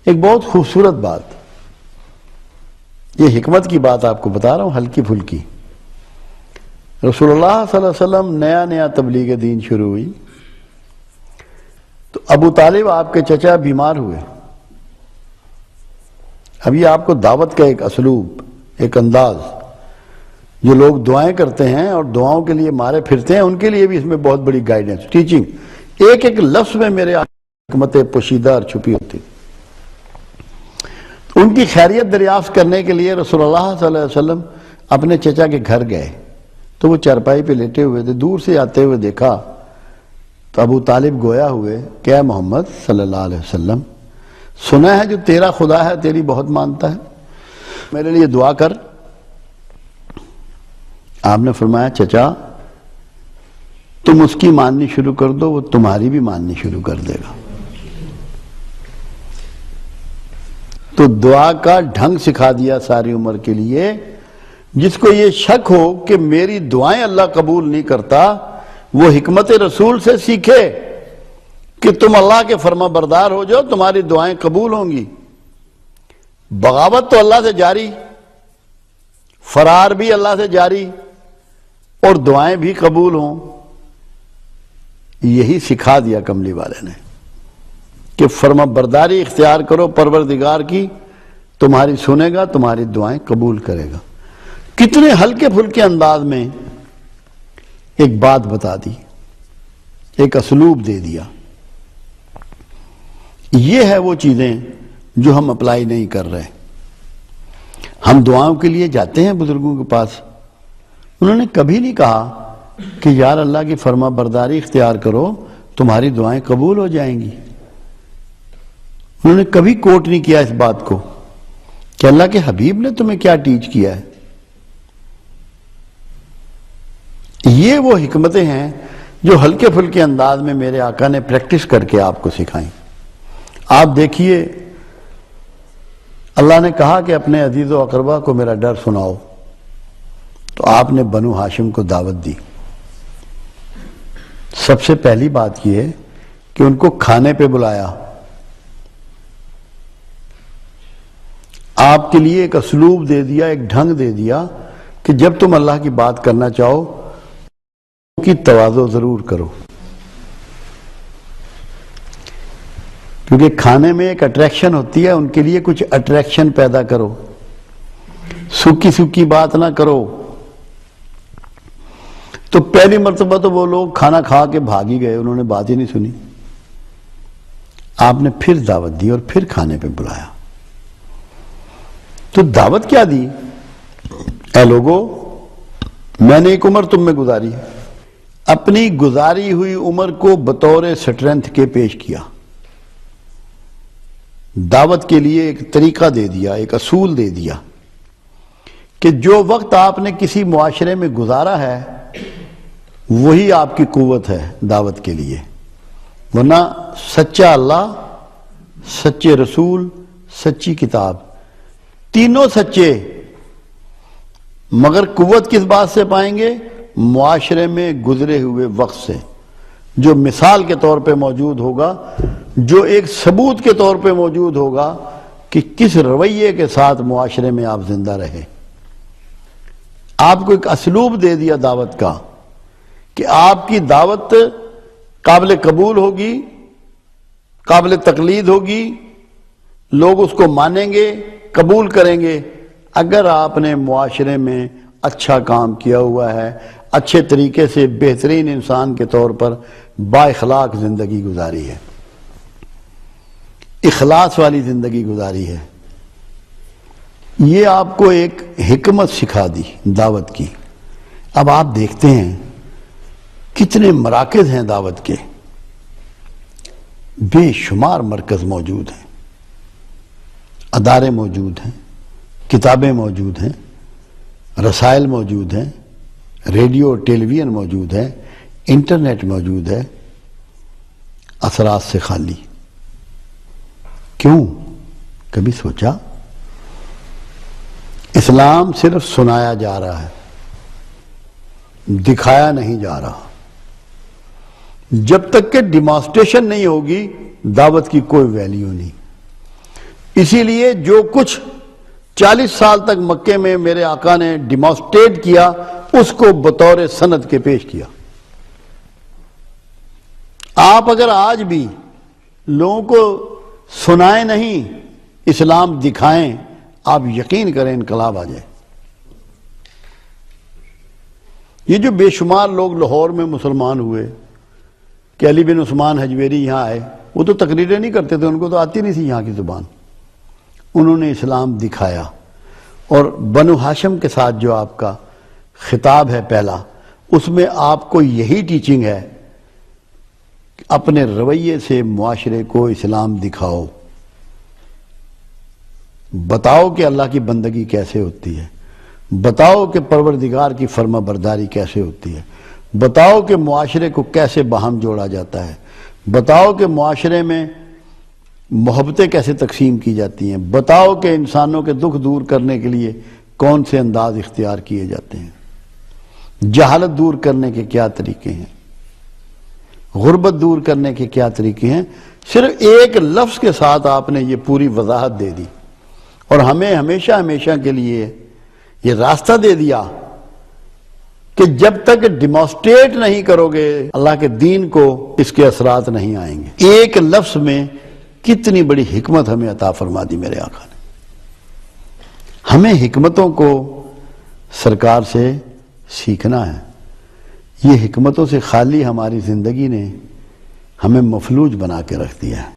ایک بہت خوبصورت بات، یہ حکمت کی بات آپ کو بتا رہا ہوں، ہلکی پھلکی۔ رسول اللہ صلی اللہ علیہ وسلم نیا تبلیغ دین شروع ہوئی تو ابو طالب آپ کے چچا بیمار ہوئے۔ اب یہ آپ کو دعوت کا ایک اسلوب، ایک انداز، جو لوگ دعائیں کرتے ہیں اور دعاؤں کے لیے مارے پھرتے ہیں، ان کے لیے بھی اس میں بہت بڑی گائیڈنس، ٹیچنگ، ایک ایک لفظ میں میرے حکمت پوشیدہ اور چھپی ہوتی۔ ان کی خیریت دریافت کرنے کے لیے رسول اللہ صلی اللہ علیہ وسلم اپنے چچا کے گھر گئے تو وہ چارپائی پہ لیٹے ہوئے تھے، دور سے آتے ہوئے دیکھا تو ابو طالب گویا ہوئے کہ اے محمد صلی اللہ علیہ وسلم، سنا ہے جو تیرا خدا ہے تیری بہت مانتا ہے، میرے لیے دعا کر۔ آپ نے فرمایا چچا تم اس کی ماننی شروع کر دو، وہ تمہاری بھی ماننی شروع کر دے گا۔ تو دعا کا ڈھنگ سکھا دیا ساری عمر کے لیے۔ جس کو یہ شک ہو کہ میری دعائیں اللہ قبول نہیں کرتا، وہ حکمت رسول سے سیکھے کہ تم اللہ کے فرما بردار ہو جاؤ، تمہاری دعائیں قبول ہوں گی۔ بغاوت تو اللہ سے جاری، فرار بھی اللہ سے جاری، اور دعائیں بھی قبول ہوں، یہی سکھا دیا کملی والے نے کہ فرما برداری اختیار کرو پروردگار کی، تمہاری سنے گا، تمہاری دعائیں قبول کرے گا۔ کتنے ہلکے پھلکے انداز میں ایک بات بتا دی، ایک اسلوب دے دیا۔ یہ ہے وہ چیزیں جو ہم اپلائی نہیں کر رہے۔ ہم دعاؤں کے لیے جاتے ہیں بزرگوں کے پاس، انہوں نے کبھی نہیں کہا کہ یار اللہ کی فرما برداری اختیار کرو، تمہاری دعائیں قبول ہو جائیں گی۔ انہوں نے کبھی کوٹ نہیں کیا اس بات کو کہ اللہ کے حبیب نے تمہیں کیا ٹیچ کیا ہے۔ یہ وہ حکمتیں ہیں جو ہلکے پھلکے انداز میں میرے آقا نے پریکٹس کر کے آپ کو سکھائیں۔ آپ دیکھیے، اللہ نے کہا کہ اپنے عزیز و اقربا کو میرا ڈر سناؤ، تو آپ نے بنو ہاشم کو دعوت دی۔ سب سے پہلی بات یہ ہے کہ ان کو کھانے پہ بلایا۔ آپ کے لیے ایک اسلوب دے دیا، ایک ڈھنگ دے دیا کہ جب تم اللہ کی بات کرنا چاہو ان کی تواضع ضرور کرو، کیونکہ کھانے میں ایک اٹریکشن ہوتی ہے، ان کے لیے کچھ اٹریکشن پیدا کرو، سوکی سوکی بات نہ کرو۔ تو پہلی مرتبہ تو وہ لوگ کھانا کھا کے بھاگ ہی گئے، انہوں نے بات ہی نہیں سنی۔ آپ نے پھر دعوت دی اور پھر کھانے پہ بلایا۔ تو دعوت کیا دی؟ اے لوگو، میں نے ایک عمر تم میں گزاری، اپنی گزاری ہوئی عمر کو بطور سٹرینتھ کے پیش کیا، دعوت کے لیے ایک طریقہ دے دیا، ایک اصول دے دیا کہ جو وقت آپ نے کسی معاشرے میں گزارا ہے وہی آپ کی قوت ہے دعوت کے لیے، ورنہ سچا اللہ، سچے رسول، سچی کتاب، تینوں سچے، مگر قوت کس بات سے پائیں گے؟ معاشرے میں گزرے ہوئے وقت سے، جو مثال کے طور پہ موجود ہوگا، جو ایک ثبوت کے طور پہ موجود ہوگا کہ کس رویے کے ساتھ معاشرے میں آپ زندہ رہے۔ آپ کو ایک اسلوب دے دیا دعوت کا کہ آپ کی دعوت قابل قبول ہوگی، قابل تقلید ہوگی، لوگ اس کو مانیں گے، قبول کریں گے، اگر آپ نے معاشرے میں اچھا کام کیا ہوا ہے، اچھے طریقے سے بہترین انسان کے طور پر با اخلاق زندگی گزاری ہے، اخلاص والی زندگی گزاری ہے۔ یہ آپ کو ایک حکمت سکھا دی دعوت کی۔ اب آپ دیکھتے ہیں کتنے مراکز ہیں دعوت کے، بے شمار مرکز موجود ہیں، ادارے موجود ہیں، کتابیں موجود ہیں، رسائل موجود ہیں، ریڈیو ٹیلی ویژن موجود ہے، انٹرنیٹ موجود ہے، اثرات سے خالی۔ کیوں؟ کبھی سوچا؟ اسلام صرف سنایا جا رہا ہے، دکھایا نہیں جا رہا۔ جب تک کہ ڈیمانسٹریشن نہیں ہوگی دعوت کی کوئی ویلیو نہیں۔ اسی لیے جو کچھ 40 سال تک مکے میں میرے آقا نے ڈیمانسٹریٹ کیا اس کو بطور سند کے پیش کیا۔ آپ اگر آج بھی لوگوں کو سنائیں نہیں، اسلام دکھائیں، آپ یقین کریں انقلاب آ جائے۔ یہ جو بے شمار لوگ لاہور میں مسلمان ہوئے کہ علی بن عثمان حجویری یہاں آئے، وہ تو تقریریں نہیں کرتے تھے، ان کو تو آتی نہیں تھی یہاں کی زبان، انہوں نے اسلام دکھایا۔ اور بنو ہاشم کے ساتھ جو آپ کا خطاب ہے پہلا، اس میں آپ کو یہی ٹیچنگ ہے کہ اپنے رویے سے معاشرے کو اسلام دکھاؤ، بتاؤ کہ اللہ کی بندگی کیسے ہوتی ہے، بتاؤ کہ پروردگار کی فرما برداری کیسے ہوتی ہے، بتاؤ کہ معاشرے کو کیسے باہم جوڑا جاتا ہے، بتاؤ کہ معاشرے میں محبتیں کیسے تقسیم کی جاتی ہیں، بتاؤ کہ انسانوں کے دکھ دور کرنے کے لیے کون سے انداز اختیار کیے جاتے ہیں، جہالت دور کرنے کے کیا طریقے ہیں، غربت دور کرنے کے کیا طریقے ہیں۔ صرف ایک لفظ کے ساتھ آپ نے یہ پوری وضاحت دے دی اور ہمیں ہمیشہ ہمیشہ کے لیے یہ راستہ دے دیا کہ جب تک ڈیمانسٹریٹ نہیں کرو گے اللہ کے دین کو، اس کے اثرات نہیں آئیں گے۔ ایک لفظ میں کتنی بڑی حکمت ہمیں عطا فرما دی میرے آقا نے۔ ہمیں حکمتوں کو سرکار سے سیکھنا ہے۔ یہ حکمتوں سے خالی ہماری زندگی نے ہمیں مفلوج بنا کے رکھ دیا ہے۔